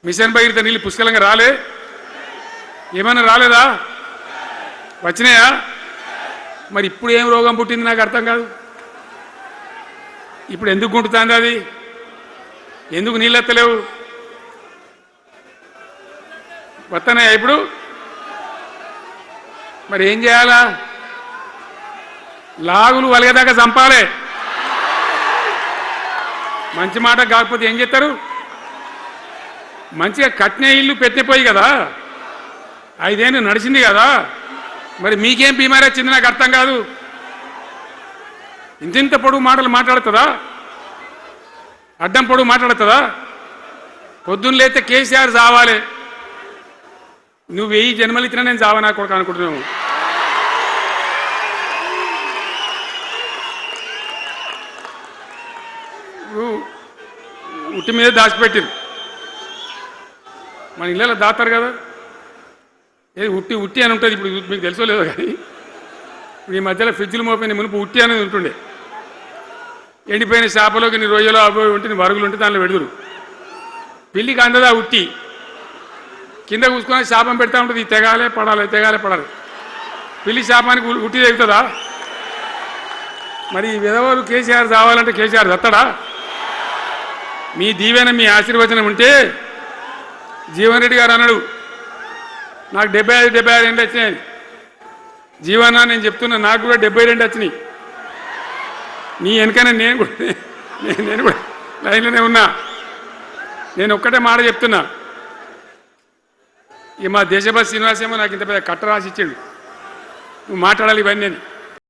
Machine Bhagiratha నీళ్ళు పుష్కలంగా రాలే? ఏమన్నా రాలేదా? వచ్చినాయా? మరి ఇప్పుడు ఏం రోగం పుట్టింది నాకు అర్థం కాదు. ఇప్పుడు ఎందుకు గుంటుతుంది అది? ఎందుకు నీళ్ళు ఎత్తలేవు? వస్తున్నాయా ఇప్పుడు? మరి ఏం చేయాలా? లాగులు వలగదాకా చంపాలే. మంచి మాట కాకపోతే ఏం చేస్తారు? మంచిగా కట్టిన ఇల్లు పెట్టిపోయి కదా, 5 ఏళ్ళు నడిచింది కదా, మరి మీకేం బీమారీ వచ్చింది నాకు అర్థం కాదు. ఇంత పొడుగు మాటలు మాట్లాడుతుందా? అడ్డం పొడుగు మాట్లాడుతుందా? పొద్దున్న లేస్తే కేసీఆర్ చావాలి, నువ్వు 1000 జన్మలు ఇచ్చినా నేను చావనా కొడుకు అనుకుంటున్నావు. ఉట్టి మీద దాచిపెట్టిరు, మన ఇళ్ళలో దాతారు కదా. ఏది ఉట్టి ఉట్టి అని ఉంటుంది. ఇప్పుడు మీకు తెలుసో లేదో కానీ ఇప్పుడు ఈ మధ్యలో ఫ్రిడ్జ్లు మోపోయిన మునుపు ఉట్టి అనేది ఉంటుండే. ఎండిపోయిన చేపలోకి నీ రొయ్యలో అవి ఉంటే వరుగులు ఉంటే దానిలో పెడుదురు. పిల్లికి అందదా ఉట్టి, కింద కూసుకొని శాపం పెడతా ఉంటుంది. ఈ తెగాలే పడాలి, తెగాలే పడాలి. పిల్లి శాపానికి ఉట్టి తెగుతుందా? మరి విధవాళ్ళు కేసీఆర్ చావాలంటే కేసీఆర్ చస్తాడా? మీ దీవెన మీ ఆశీర్వచనం ఉంటే జీవన్ రెడ్డి గారు అన్నాడు, నాకు 75 ఏళ్ళు వచ్చినాయి. జీవన నేను చెప్తున్నా, నాకు కూడా 72 వచ్చినాయి. నీ వెనకనే నేను కూడా లైన్లోనే ఉన్నా. నేను ఒక్కటే మాట చెప్తున్నా, ఇక మా దేశభక్తి శ్రీనివాస్ ఏమో నాకు ఇంత పెద్ద కట్ట రాసి ఇచ్చాడు, నువ్వు మాట్లాడాలి ఇవన్నీ.